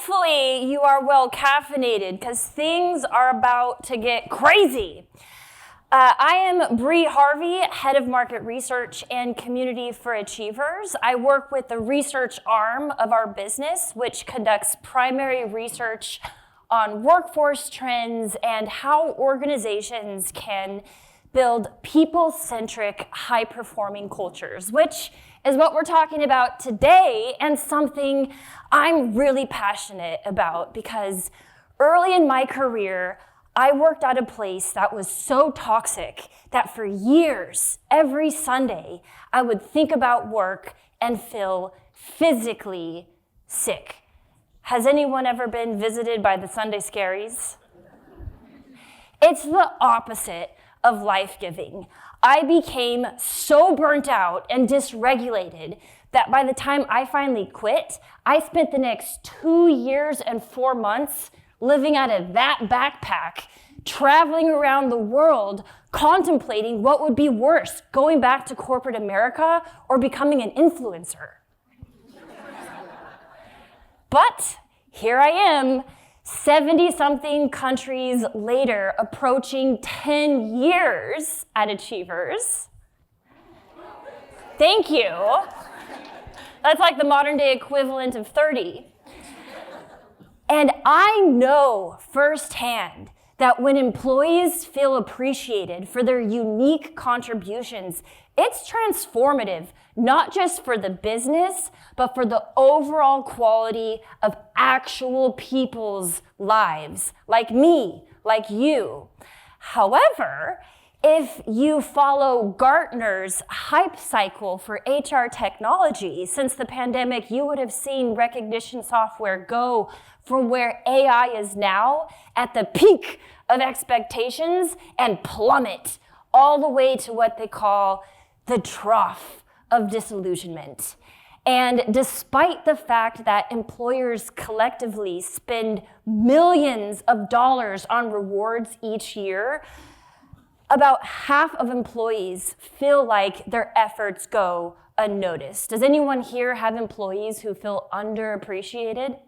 Hopefully you are well caffeinated because things are about to get crazy. I am Brie Harvey, Head of Market Research and Community for Achievers. I work with the research arm of our business, which conducts primary research on workforce trends and how organizations can build people-centric, high-performing cultures, which is what we're talking about today and something I'm really passionate about because early in my career, I worked at a place that was so toxic that for years, every Sunday, I would think about work and feel physically sick. Has anyone ever been visited by the Sunday scaries? It's the opposite of life-giving. I became so burnt out and dysregulated that by the time I finally quit, I spent the next 2 years and 4 months living out of that backpack, traveling around the world, contemplating what would be worse, going back to corporate America or becoming an influencer. But here I am, 70-something countries later, approaching 10 years at Achievers. Thank you. That's like the modern day equivalent of 30. And I know firsthand that when employees feel appreciated for their unique contributions, it's transformative, not just for the business, but for the overall quality of actual people's lives, like me, like you. However, if you follow Gartner's hype cycle for HR technology, since the pandemic, you would have seen recognition software go from where AI is now at the peak of expectations and plummet all the way to what they call the trough of disillusionment. And despite the fact that employers collectively spend millions of dollars on rewards each year, about half of employees feel like their efforts go unnoticed. Does anyone here have employees who feel underappreciated?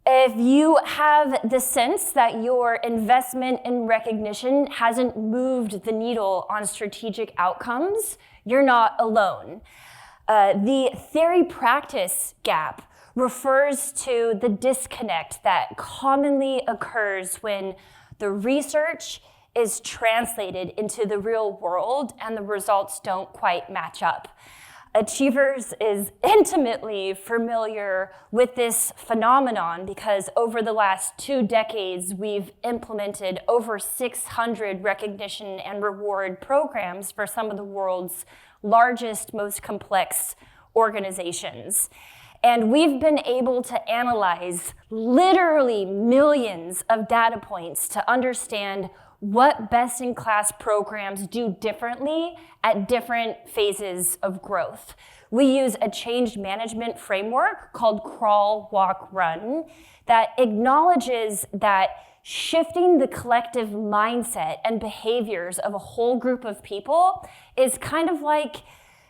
If you have the sense that your investment in recognition hasn't moved the needle on strategic outcomes, you're not alone. The theory-practice gap refers to the disconnect that commonly occurs when the research is translated into the real world and the results don't quite match up. Achievers is intimately familiar with this phenomenon because over the last 2 decades, we've implemented over 600 recognition and reward programs for some of the world's largest, most complex organizations. And we've been able to analyze literally millions of data points to understand what best-in-class programs do differently at different phases of growth. We use a change management framework called Crawl, Walk, Run that acknowledges that shifting the collective mindset and behaviors of a whole group of people is kind of like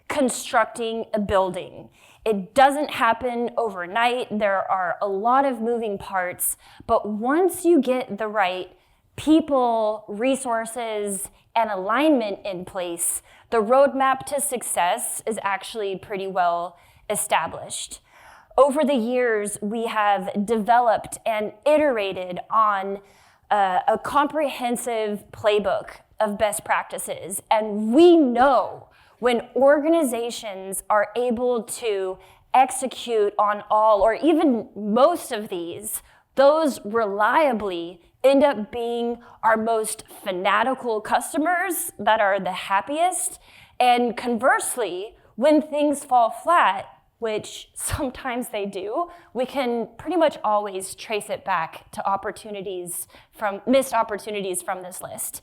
constructing a building. It doesn't happen overnight. There are a lot of moving parts, but once you get the right people, resources, and alignment in place, the roadmap to success is actually pretty well established. Over the years, we have developed and iterated on a comprehensive playbook of best practices, and we know when organizations are able to execute on all or even most of these, those reliably end up being our most fanatical customers that are the happiest. And conversely, when things fall flat, which sometimes they do, we can pretty much always trace it back to missed opportunities from this list.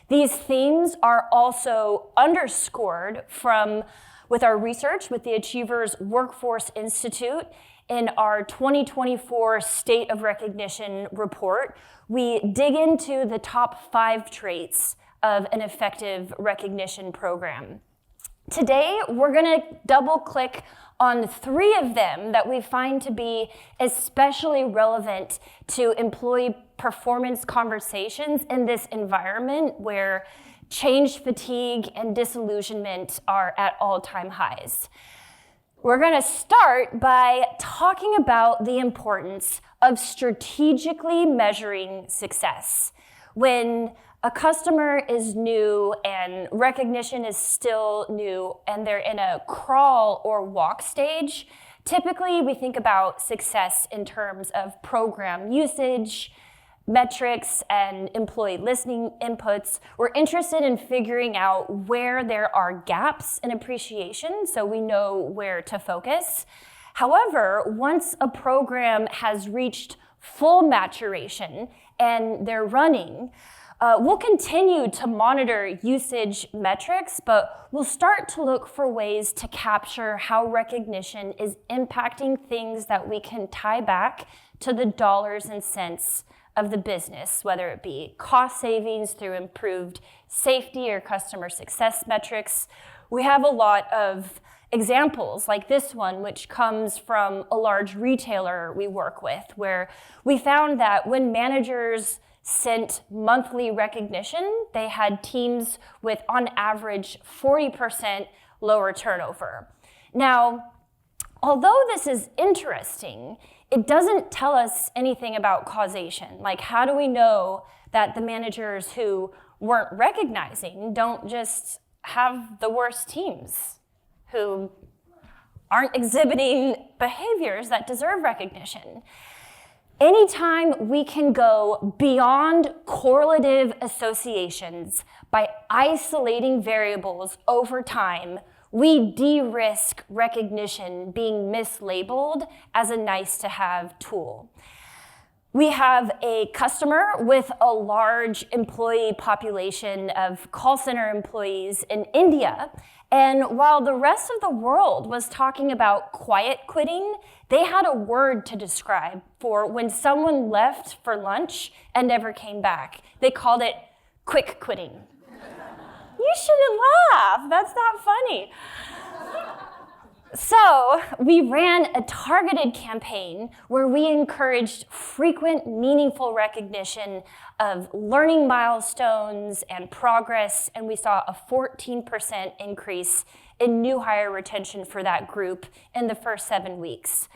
These themes are also underscored with our research with the Achievers Workforce Institute. In our 2024 State of Recognition report, we dig into the top 5 traits of an effective recognition program. Today, we're gonna double click on 3 of them that we find to be especially relevant to employee performance conversations in this environment where change fatigue and disillusionment are at all-time highs. We're going to start by talking about the importance of strategically measuring success. When a customer is new and recognition is still new and they're in a crawl or walk stage, typically we think about success in terms of program usage, metrics, and employee listening inputs. We're interested in figuring out where there are gaps in appreciation so we know where to focus. However, once a program has reached full maturation and they're running, we'll continue to monitor usage metrics, but we'll start to look for ways to capture how recognition is impacting things that we can tie back to the dollars and cents of the business, whether it be cost savings through improved safety or customer success metrics. We have a lot of examples like this one, which comes from a large retailer we work with, where we found that when managers sent monthly recognition, they had teams with, on average, 40% lower turnover. Now, although this is interesting, it doesn't tell us anything about causation. Like, how do we know that the managers who weren't recognizing don't just have the worst teams, who aren't exhibiting behaviors that deserve recognition? Anytime we can go beyond correlative associations by isolating variables over time, we de-risk recognition being mislabeled as a nice-to-have tool. We have a customer with a large employee population of call center employees in India, and while the rest of the world was talking about quiet quitting, they had a word to describe for when someone left for lunch and never came back. They called it quick quitting. You shouldn't laugh, that's not funny. So we ran a targeted campaign where we encouraged frequent, meaningful recognition of learning milestones and progress, and we saw a 14% increase in new hire retention for that group in the first 7 weeks.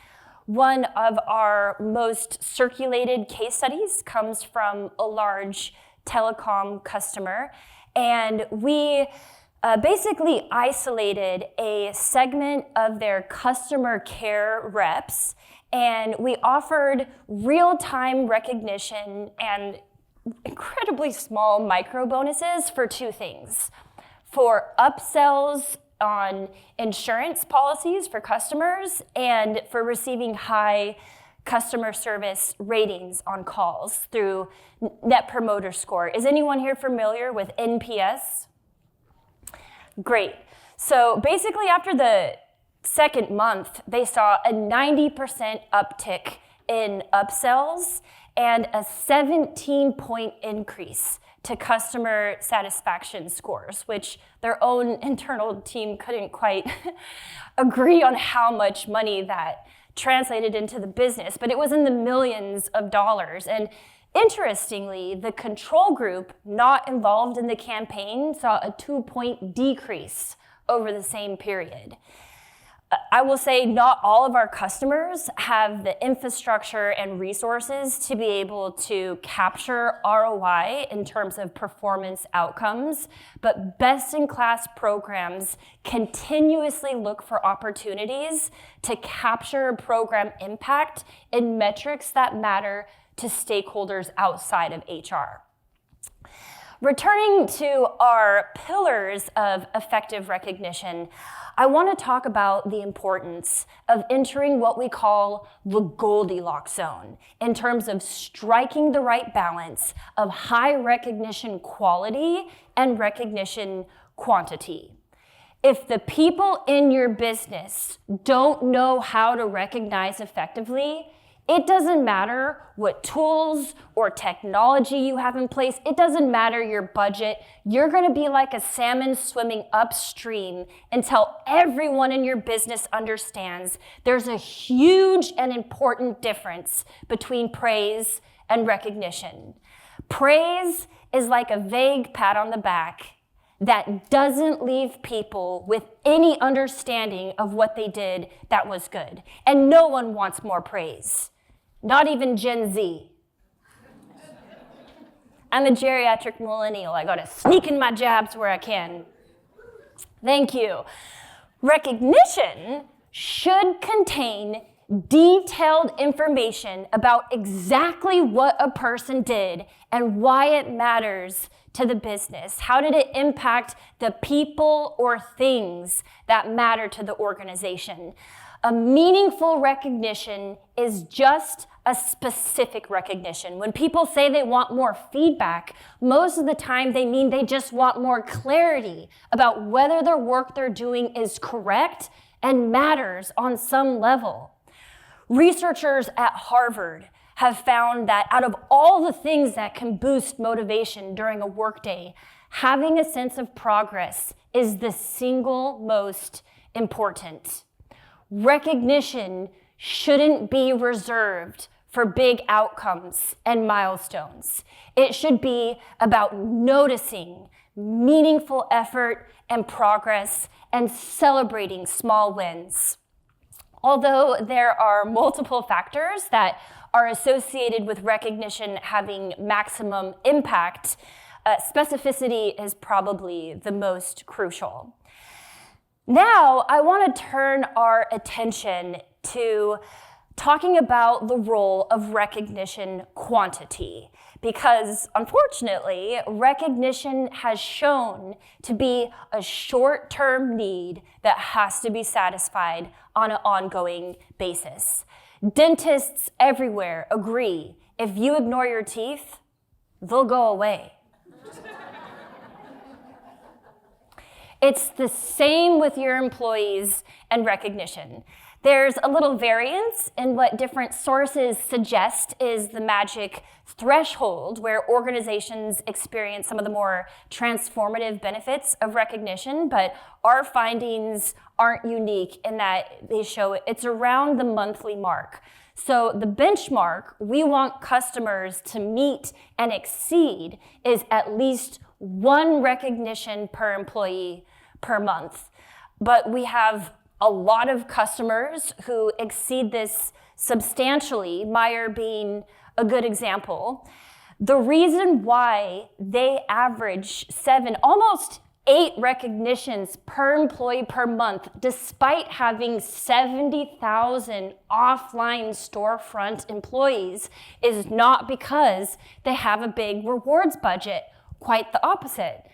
One of our most circulated case studies comes from a large telecom customer, and we basically isolated a segment of their customer care reps, and we offered real-time recognition and incredibly small micro bonuses for 2 things. For upsells on insurance policies for customers and for receiving high customer service ratings on calls through Net Promoter Score. Is anyone here familiar with NPS? Great. So basically after the second month, they saw a 90% uptick in upsells and a 17-point increase to customer satisfaction scores, which their own internal team couldn't quite agree on how much money that translated into the business, but it was in the millions of dollars. And interestingly, the control group not involved in the campaign saw a 2-point decrease over the same period. I will say not all of our customers have the infrastructure and resources to be able to capture ROI in terms of performance outcomes, but best-in-class programs continuously look for opportunities to capture program impact in metrics that matter to stakeholders outside of HR. Returning to our pillars of effective recognition, I want to talk about the importance of entering what we call the Goldilocks zone in terms of striking the right balance of high recognition quality and recognition quantity. If the people in your business don't know how to recognize effectively, It doesn't matter what tools or technology you have in place. It doesn't matter your budget. You're going to be like a salmon swimming upstream until everyone in your business understands there's a huge and important difference between praise and recognition. Praise is like a vague pat on the back that doesn't leave people with any understanding of what they did that was good. And no one wants more praise, not even Gen Z. I'm a geriatric millennial. I gotta sneak in my jabs where I can. Thank you. Recognition should contain detailed information about exactly what a person did and why it matters to the business. How did it impact the people or things that matter to the organization? A meaningful recognition is just a specific recognition. When people say they want more feedback, most of the time they mean they just want more clarity about whether the work they're doing is correct and matters on some level. Researchers at Harvard have found that out of all the things that can boost motivation during a workday, having a sense of progress is the single most important. Recognition shouldn't be reserved for big outcomes and milestones. It should be about noticing meaningful effort and progress and celebrating small wins. Although there are multiple factors that are associated with recognition having maximum impact, specificity is probably the most crucial. Now, I want to turn our attention to talking about the role of recognition quantity, because unfortunately, recognition has shown to be a short-term need that has to be satisfied on an ongoing basis. Dentists everywhere agree, if you ignore your teeth, they'll go away. It's the same with your employees and recognition. There's a little variance in what different sources suggest is the magic threshold where organizations experience some of the more transformative benefits of recognition, but our findings aren't unique in that they show it's around the monthly mark. So the benchmark we want customers to meet and exceed is at least one recognition per employee per month. But we have a lot of customers who exceed this substantially, Meyer being a good example. The reason why they average 7, almost 8 recognitions per employee per month, despite having 70,000 offline storefront employees, is not because they have a big rewards budget. Quite the opposite.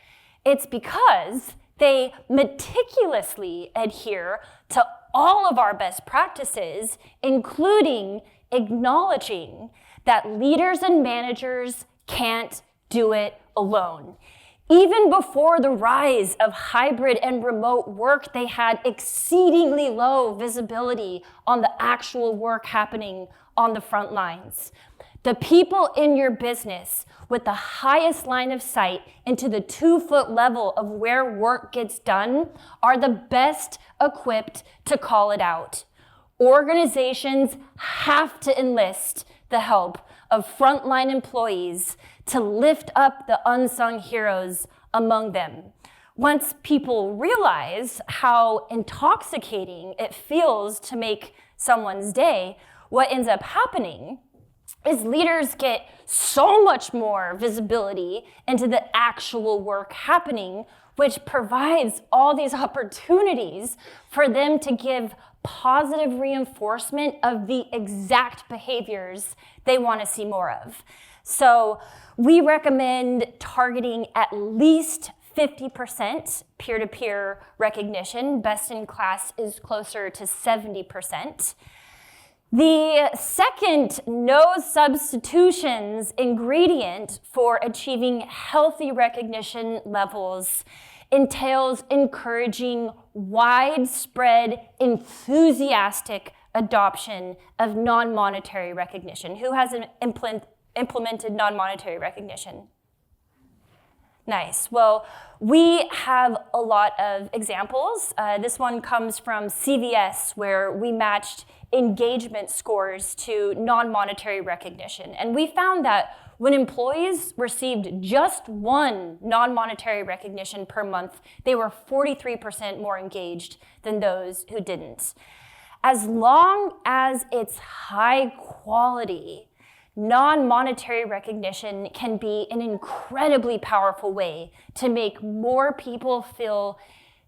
It's because they meticulously adhere to all of our best practices, including acknowledging that leaders and managers can't do it alone. Even before the rise of hybrid and remote work, they had exceedingly low visibility on the actual work happening on the front lines. The people in your business with the highest line of sight into the 2-foot level of where work gets done are the best equipped to call it out. Organizations have to enlist the help of frontline employees to lift up the unsung heroes among them. Once people realize how intoxicating it feels to make someone's day, what ends up happening is leaders get so much more visibility into the actual work happening, which provides all these opportunities for them to give positive reinforcement of the exact behaviors they want to see more of. So we recommend targeting at least 50% peer-to-peer recognition. Best in class is closer to 70%. The second no substitutions ingredient for achieving healthy recognition levels entails encouraging widespread, enthusiastic adoption of non-monetary recognition? Who has implemented non-monetary recognition? Nice. Well, we have a lot of examples. This one comes from CVS, where we matched engagement scores to non-monetary recognition. And we found that when employees received just one non-monetary recognition per month, they were 43% more engaged than those who didn't. As long as it's high quality, non-monetary recognition can be an incredibly powerful way to make more people feel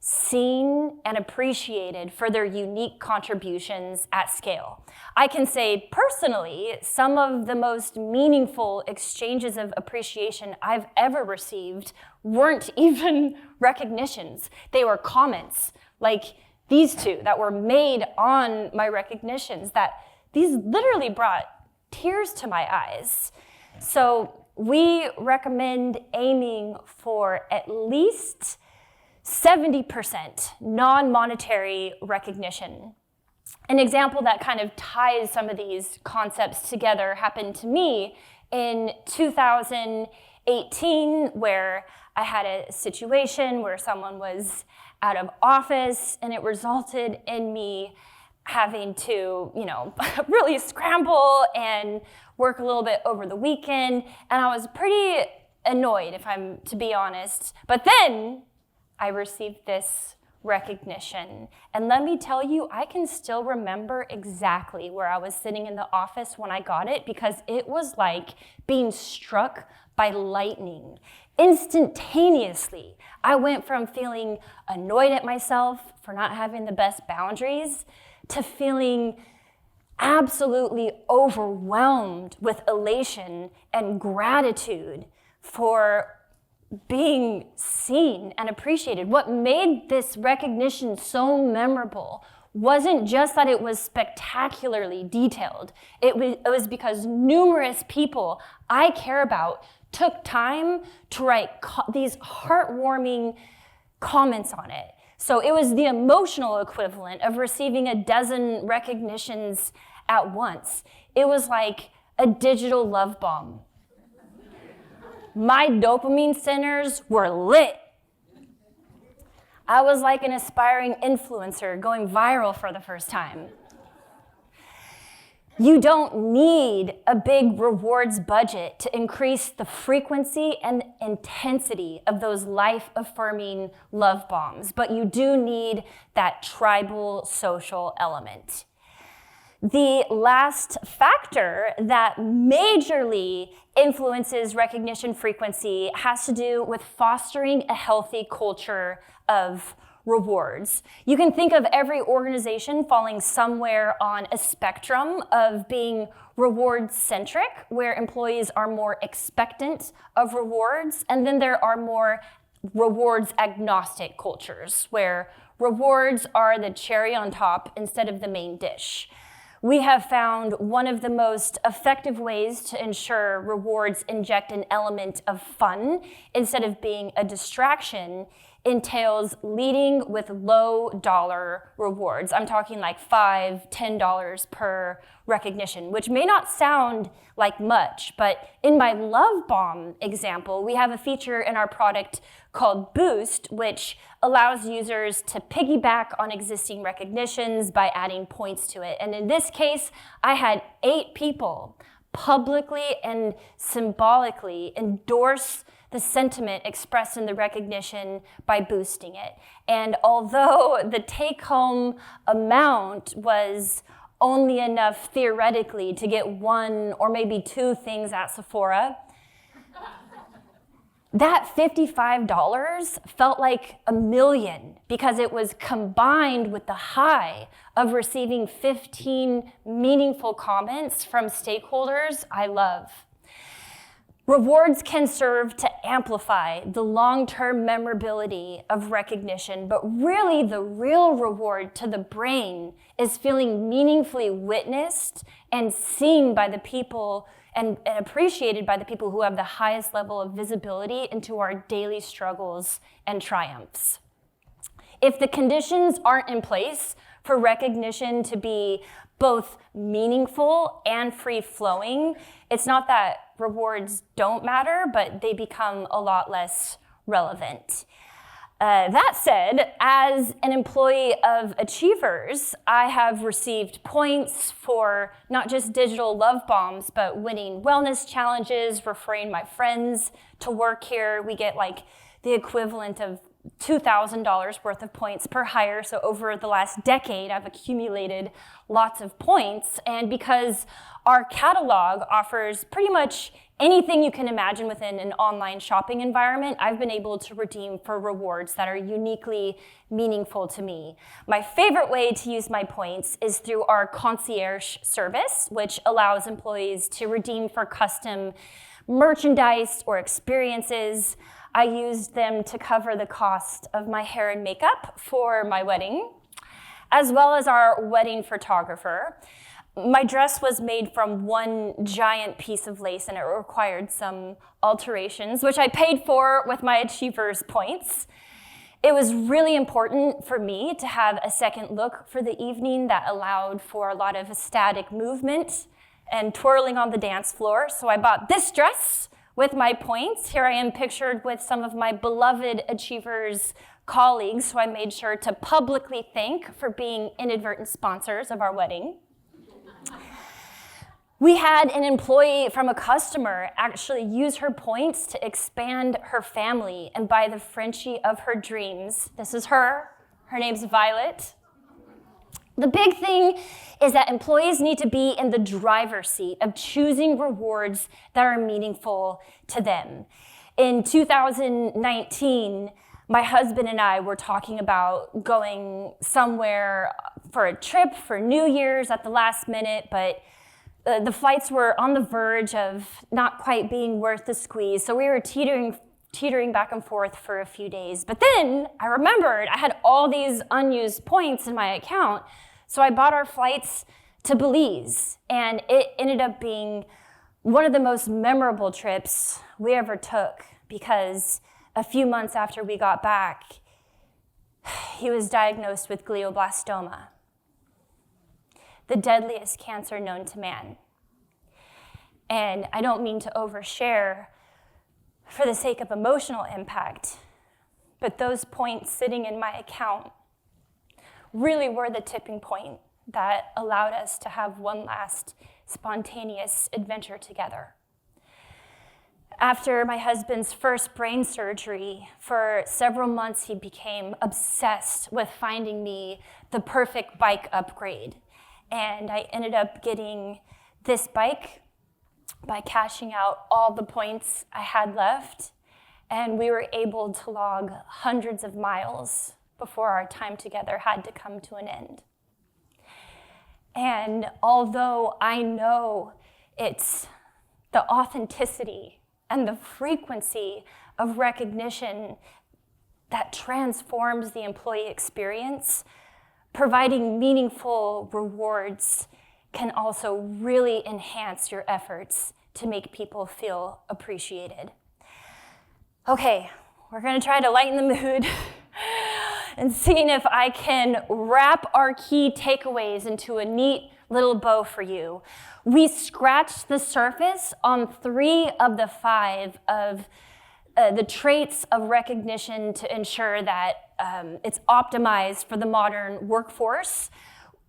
seen and appreciated for their unique contributions at scale. I can say personally, some of the most meaningful exchanges of appreciation I've ever received weren't even recognitions. They were comments, like these two that were made on my recognitions, that these literally brought tears to my eyes. So we recommend aiming for at least 70% non-monetary recognition. An example that kind of ties some of these concepts together happened to me in 2018, where I had a situation where someone was out of office, and it resulted in me having to, really scramble and work a little bit over the weekend. And I was pretty annoyed, if I'm to be honest. But then I received this recognition. And let me tell you, I can still remember exactly where I was sitting in the office when I got it, because it was like being struck by lightning. Instantaneously, I went from feeling annoyed at myself for not having the best boundaries to feeling absolutely overwhelmed with elation and gratitude for being seen and appreciated. What made this recognition so memorable wasn't just that it was spectacularly detailed. It was because numerous people I care about took time to write these heartwarming comments on it. So it was the emotional equivalent of receiving a dozen recognitions at once. It was like a digital love bomb. My dopamine centers were lit. I was like an aspiring influencer going viral for the first time. You don't need a big rewards budget to increase the frequency and intensity of those life-affirming love bombs, but you do need that tribal social element. The last factor that majorly influences recognition frequency has to do with fostering a healthy culture of rewards. You can think of every organization falling somewhere on a spectrum of being reward-centric, where employees are more expectant of rewards, and then there are more rewards-agnostic cultures, where rewards are the cherry on top instead of the main dish. We have found one of the most effective ways to ensure rewards inject an element of fun instead of being a distraction entails leading with low dollar rewards. I'm talking like $5, $10 per recognition, which may not sound like much, but in my love bomb example, we have a feature in our product called Boost, which allows users to piggyback on existing recognitions by adding points to it. And in this case, I had 8 people publicly and symbolically endorse the sentiment expressed in the recognition by boosting it. And although the take-home amount was only enough theoretically to get 1 or maybe 2 things at Sephora, that $55 felt like $1 million because it was combined with the high of receiving 15 meaningful comments from stakeholders I love. Rewards can serve to amplify the long-term memorability of recognition, but really the real reward to the brain is feeling meaningfully witnessed and seen by the people and appreciated by the people who have the highest level of visibility into our daily struggles and triumphs. If the conditions aren't in place for recognition to be both meaningful and free-flowing, it's not that rewards don't matter, but they become a lot less relevant. That said, as an employee of Achievers, I have received points for not just digital love bombs, but winning wellness challenges, referring my friends to work here. We get like the equivalent of $2,000 worth of points per hire. So over the last decade, I've accumulated lots of points. And because our catalog offers pretty much anything you can imagine within an online shopping environment, I've been able to redeem for rewards that are uniquely meaningful to me. My favorite way to use my points is through our concierge service, which allows employees to redeem for custom merchandise or experiences. I used them to cover the cost of my hair and makeup for my wedding, as well as our wedding photographer. My dress was made from one giant piece of lace and it required some alterations, which I paid for with my Achievers points. It was really important for me to have a second look for the evening that allowed for a lot of ecstatic movement and twirling on the dance floor. So I bought this dress with my points. Here I am pictured with some of my beloved Achievers colleagues, so I made sure to publicly thank for being inadvertent sponsors of our wedding. We had an employee from a customer actually use her points to expand her family and buy the Frenchie of her dreams. This is her. Her name's Violet. The big thing is that employees need to be in the driver's seat of choosing rewards that are meaningful to them. In 2019, my husband and I were talking about going somewhere for a trip for New Year's at the last minute, but the flights were on the verge of not quite being worth the squeeze, so we were teetering back and forth for a few days. But then I remembered I had all these unused points in my account, so I bought our flights to Belize, and it ended up being one of the most memorable trips we ever took because a few months after we got back, he was diagnosed with glioblastoma, the deadliest cancer known to man. And I don't mean to overshare for the sake of emotional impact, but those points sitting in my account really were the tipping point that allowed us to have one last spontaneous adventure together. After my husband's first brain surgery, for several months he became obsessed with finding me the perfect bike upgrade. And I ended up getting this bike by cashing out all the points I had left, and we were able to log hundreds of miles before our time together had to come to an end. And although I know it's the authenticity and the frequency of recognition that transforms the employee experience, providing meaningful rewards can also really enhance your efforts to make people feel appreciated. Okay, we're gonna try to lighten the mood and seeing if I can wrap our key takeaways into a neat little bow for you. We scratched the surface on 3 of the 5 of the traits of recognition to ensure that it's optimized for the modern workforce,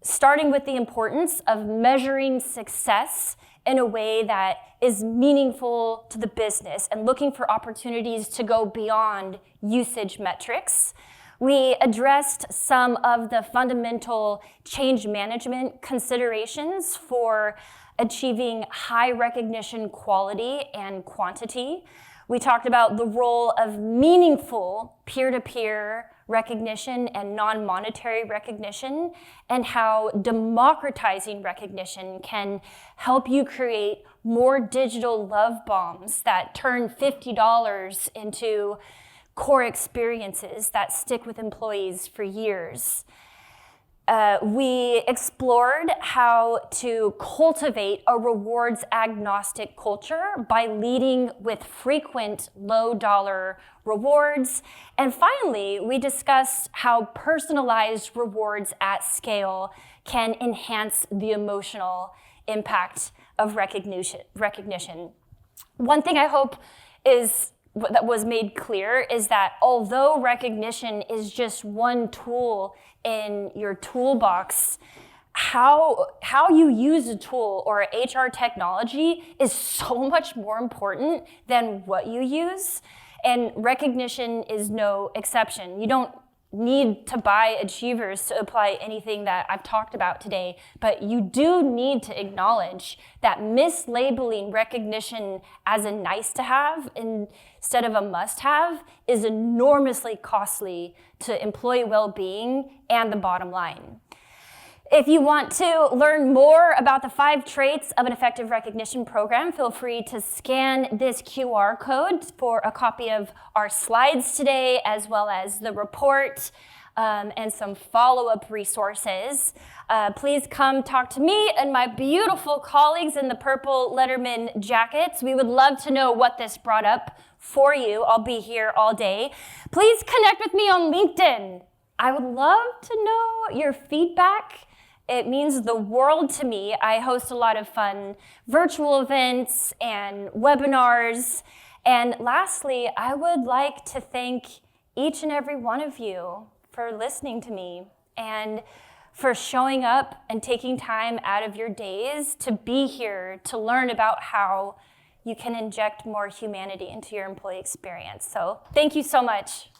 starting with the importance of measuring success in a way that is meaningful to the business and looking for opportunities to go beyond usage metrics. We addressed some of the fundamental change management considerations for achieving high recognition quality and quantity. We talked about the role of meaningful peer-to-peer recognition and non-monetary recognition, and how democratizing recognition can help you create more digital love bombs that turn $50 into core experiences that stick with employees for years. We explored how to cultivate a rewards agnostic culture by leading with frequent low dollar rewards. And finally, we discussed how personalized rewards at scale can enhance the emotional impact of recognition. One thing I hope that was made clear is that although recognition is just one tool in your toolbox, how you use a tool or HR technology is so much more important than what you use, and recognition is no exception. You don't need to buy Achievers to apply anything that I've talked about today, but you do need to acknowledge that mislabeling recognition as a nice to have instead of a must have is enormously costly to employee well-being and the bottom line. If you want to learn more about the 5 traits of an effective recognition program, feel free to scan this QR code for a copy of our slides today, as well as the report and some follow-up resources. Please come talk to me and my beautiful colleagues in the purple Letterman jackets. We would love to know what this brought up for you. I'll be here all day. Please connect with me on LinkedIn. I would love to know your feedback. It means the world to me. I host a lot of fun virtual events and webinars. And lastly, I would like to thank each and every one of you for listening to me and for showing up and taking time out of your days to be here to learn about how you can inject more humanity into your employee experience. So thank you so much.